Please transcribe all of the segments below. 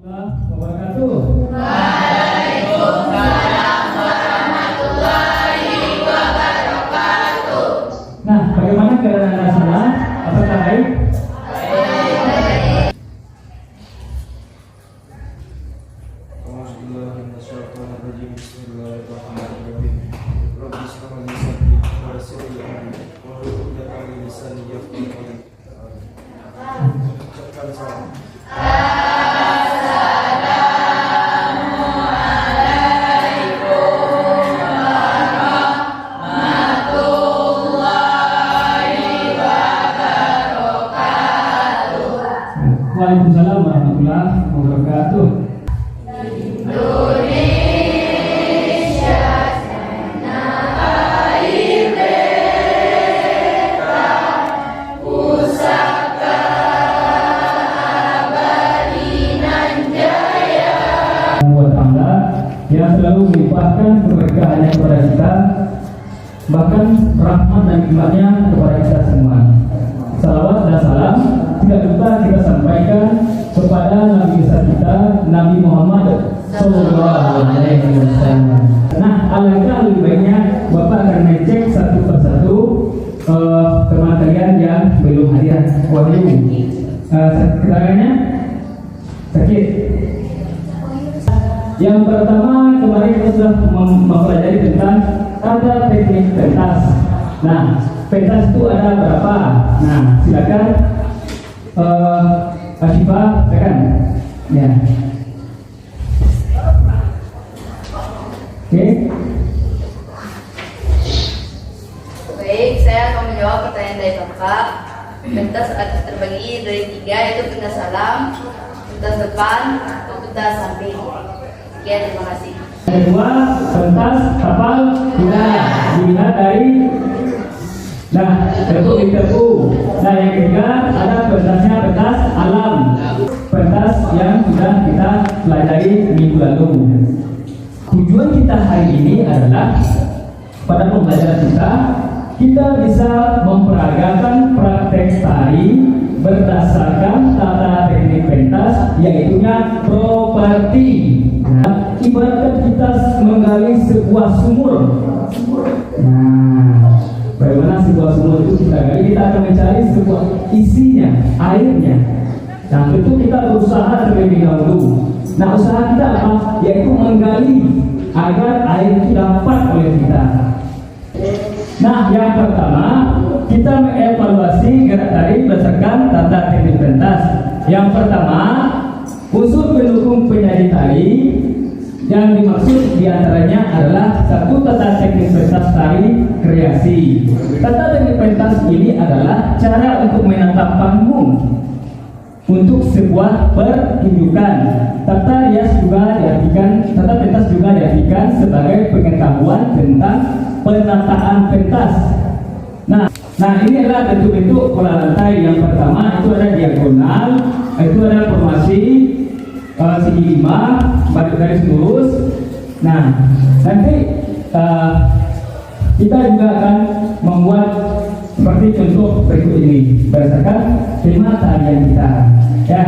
Wabarakatuh. Waalaikumsalam warahmatullahi wabarakatuh. Nah, bagaimana keadaan Anda semua? Apakah baik? Bismillahirrahmanirrahim. Rabbi shrah li sadri wa yassir li amri wahlul 'uqdatam min lisani yafqahu qawli. Ucapkan salam. Waalaikumsalam warahmatullahi wabarakatuh. Buat Anda yang selalu melimpahkan keberkahannya kepada kita, bahkan rahmat dan nikmatnya kepada kita semua. Salawat dan salam tidak lupa kita sampaikan kepada Nabi besar kita, Nabi Muhammad Sallallahu Alaihi Wasallam. Nah, alangkah lebih baiknya Bapak akan ngecek satu persatu teman kalian yang belum hadir. Wahyu, keterangannya sakit. Yang pertama, kemarin kita sudah mempelajari tentang tata teknik pentas. Nah, pentas itu ada berapa? Nah, silakan Asyifa, silakan. Ya. Oke. Baik, saya akan menjawab pertanyaan dari Bapak. Pentas terbagi dari 3, yaitu pentas salam, pentas depan, dan pentas samping. Sekian, terima kasih. Kedua, pentas kapal budaya dilihat dari bentuk interview. Nah, yang ketiga ada pentasnya pentas alam, pentas yang sudah kita pelajari minggu lalu. Tujuan kita hari ini adalah pada pembelajaran kita bisa memperagakan praktek tari berdasarkan tata teknik pentas, yaitunya properti. Nah, ibaratkan kita menggali sebuah sumur. Nah, bagaimana sebuah sumur itu kita gali? Kita akan mencari sebuah isinya, airnya. Nah, tentu kita berusaha terlebih dahulu. Nah, usaha kita apa? Yaitu menggali agar air itu dapat oleh kita. Nah, yang pertama kita mengevaluasi gerak tari berdasarkan tata teknik pentas. Yang pertama, unsur pendukung penyaji tari yang dimaksud diantaranya adalah satu, tata teknik pentas tari kreasi. Tata teknik pentas ini adalah cara untuk menatap panggung untuk sebuah pertunjukan. Tata pentas juga diartikan sebagai pengetahuan tentang penataan pentas. Nah, ini adalah bentuk-bentuk pola lantai. Yang pertama itu ada diagonal, itu ada formasi segi 5, balik garis lurus. Nah, nanti kita juga akan membuat seperti contoh berikut ini berdasarkan tema tarian kita. Ya.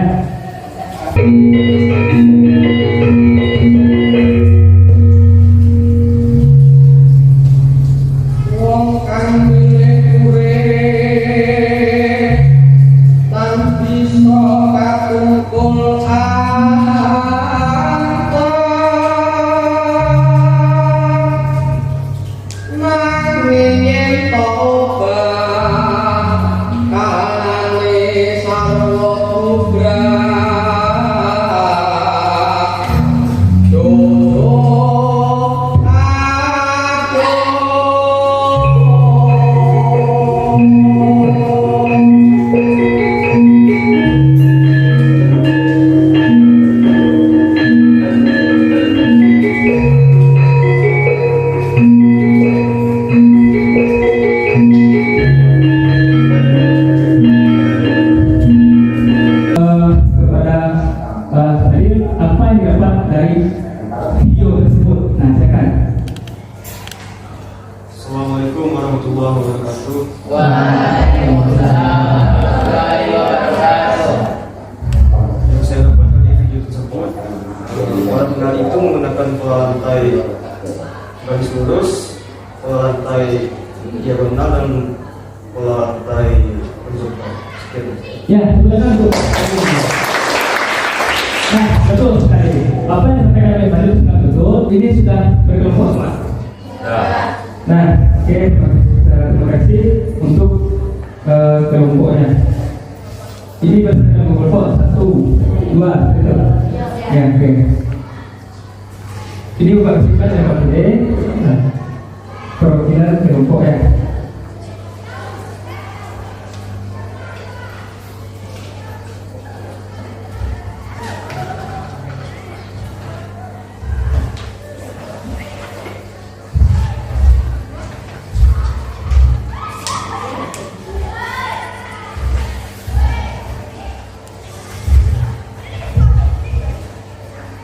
Ya, silakan untuk. Nah, betul sekali. Apa yang disampaikan oleh Pak Yus sudah betul. Ini sudah berkelompok, Pak. Nah, oke, terima kasih untuk kelompoknya. Ini berdasarkan kelompok 1, 2, betul. Ya, oke. Ini bukan sifat yang penting. Nah, perwakilan kelompok ya.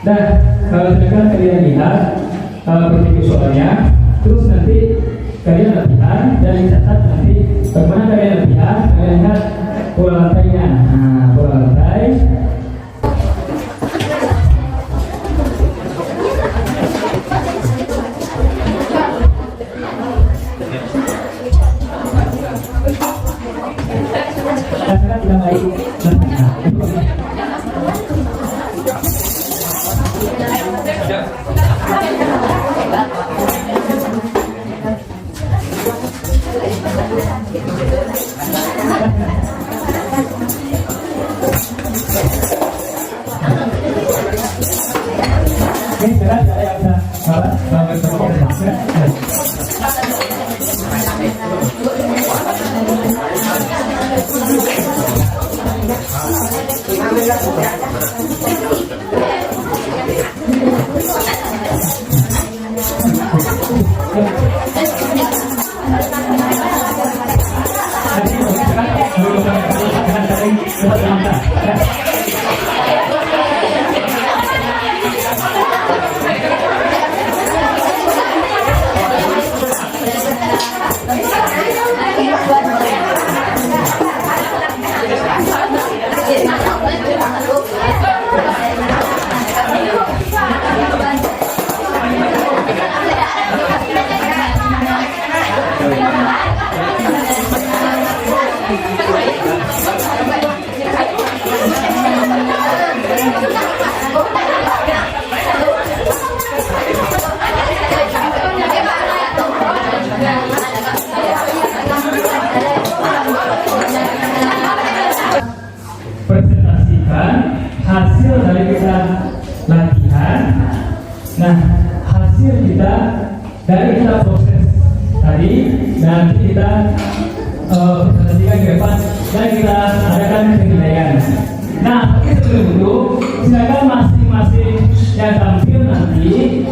Dan silakan kalian lihat berikut soalnya, terus nanti kalian latihan dan dicatat nanti bagaimana kalian latihan, kalian lihat pola lantainya. Nah, pola lantai. Saya tidak baik. Presentasikan hasil dari kita latihan. Nah, hasil kita dari kita proses tadi, nanti kita presentasikan ke depan dan kita adakan penilaian. Nah, sebelum itu silakan masing-masing yang tampil nanti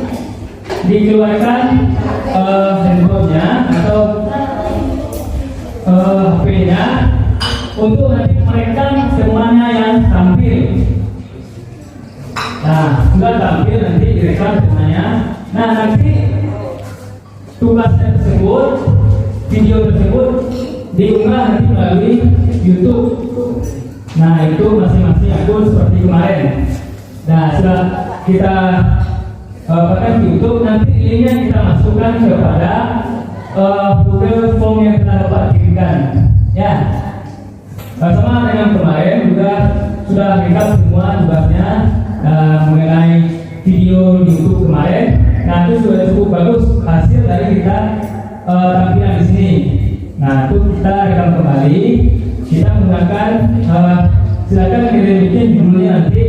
dikeluarkan handphonenya atau HP-nya untuk nanti merekam semuanya yang tampil. Nah, sudah tampil nanti direkam semuanya. Nah, nanti tugasnya tersebut, video tersebut diunggah nanti melalui YouTube. Nah, itu masing-masing akun seperti kemarin. Nah, sudah kita pakai YouTube, nanti linknya kita masukkan kepada Google Form yang telah Bapak kirimkan. Ya. Sama dengan kemarin juga sudah lengkap semua tugasnya mengenai video di YouTube kemarin. Nah, itu sudah cukup bagus hasil dari kita tampilan di sini. Nah, itu kita rekam kembali. Kita menggunakan silakan kita bikin judulnya nanti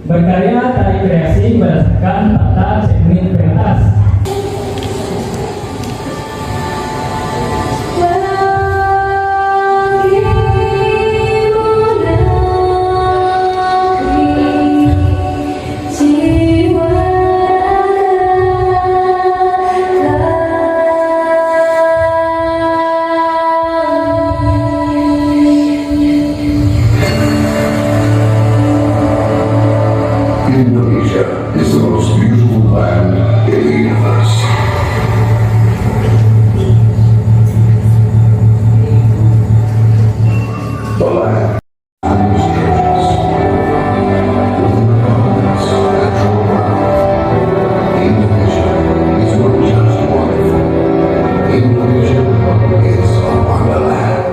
berkarya tari kreasi berdasarkan tata segmen pentas. Indonesia is the most beautiful land in the universe. The land whose treasures, within the confidence of natural world. Indonesia is not just wonderful. Indonesia is a wonderland.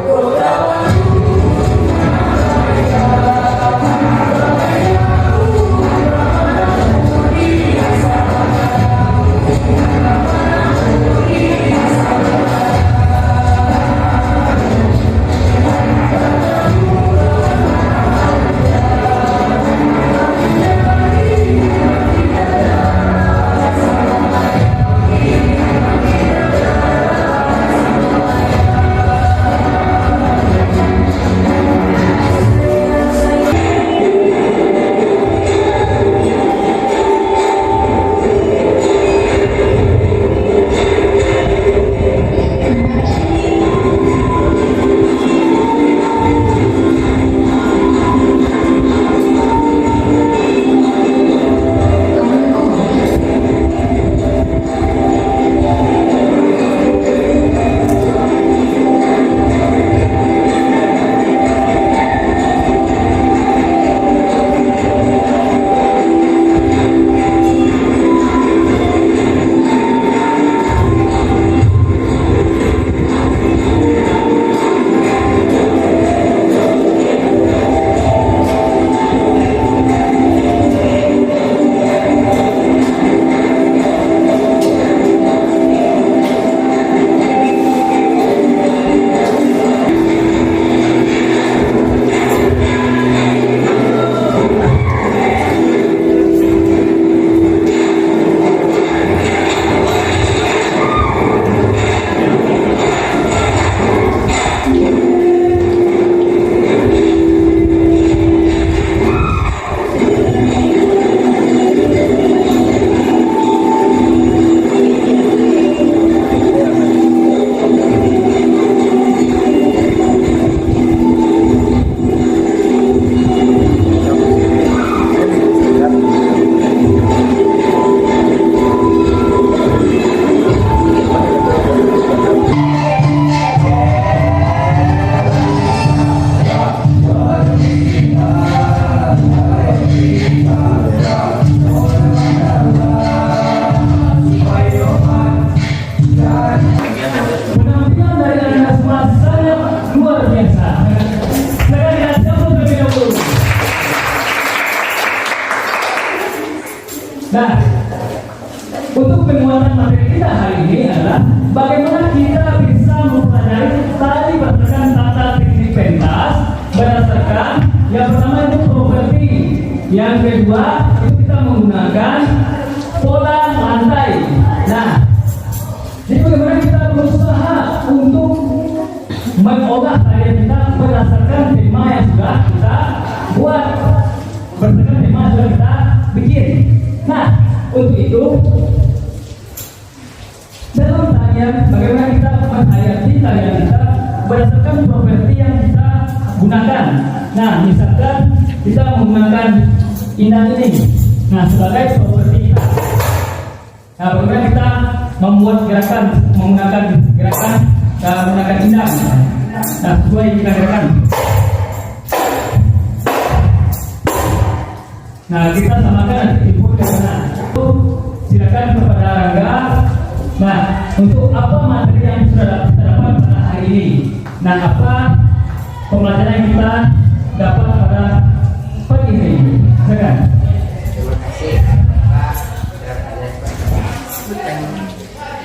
Nah, untuk penguatan materi kita hari ini adalah bagaimana kita bisa mempelajari tadi berdasarkan tata teknik pentas, berdasarkan yang pertama itu properti, yang kedua itu kita menggunakan pola lantai. Nah, jadi bagaimana kita berusaha untuk mengolah karya kita berdasarkan tema yang sudah kita buat, berdasarkan tema yang sudah kita bikin. Nah, untuk itu dalam tarian bagaimana kita menghayati tarian kita berdasarkan properti yang kita gunakan. Nah, misalkan kita menggunakan indang ini, nah sebagai properti kita. Nah, bagaimana kita membuat gerakan menggunakan gerakan menggunakan indang. Nah, sesuai kita gerakan. Nah, kita samakan nanti input ke sana. Silakan kepada Rangga. Nah, untuk apa materi yang sudah kita dapat pada hari ini? Nah, apa pembelajaran yang kita dapat pada pagi ini? Silakan. Terima kasih Pak.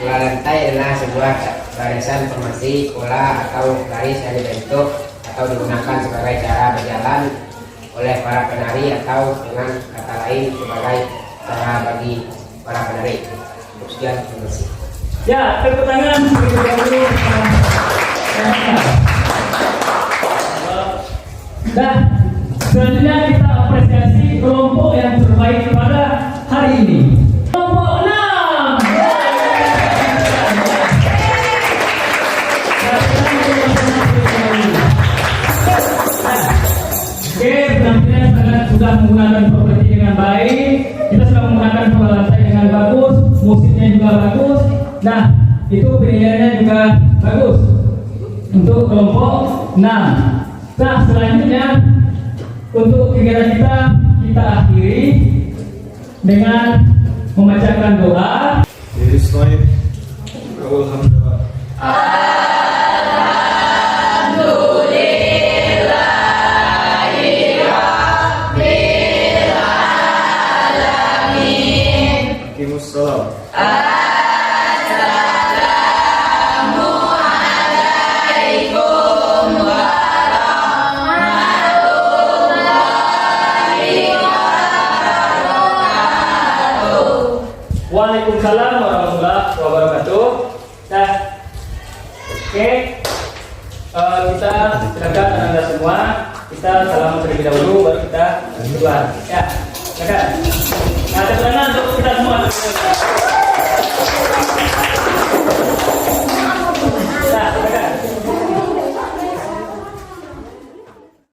Pola lantai adalah sebuah barisan formasi pola atau garis yang dibentuk atau digunakan sebagai cara berjalan oleh para penari atau dengan kata lain sebagai cara bagi para penari. Sekian, terima kasih. Ya, tepuk tangan terlebih dahulu. Dan selanjutnya kita apresiasi kelompok yang terbaik pada hari ini. Kelompok 6. Oke, penampilan sangat sudah menggunakan properti dengan baik. Kita sudah menggunakan pola lantai dengan bagus, musiknya juga bagus. Nah, itu penilaiannya juga bagus untuk kelompok 6. Nah, selanjutnya untuk kegiatan kita akhiri dengan membacakan doa. Jadi slide. Alhamdulillah. Waalaikumsalam. Waalaikumsalam warahmatullahi wabarakatuh. Nah, oke, kita silakan Anda semua. Kita salam terlebih dahulu, baru kita keluar. Ya, silakan. Nah, tangan untuk kita semua.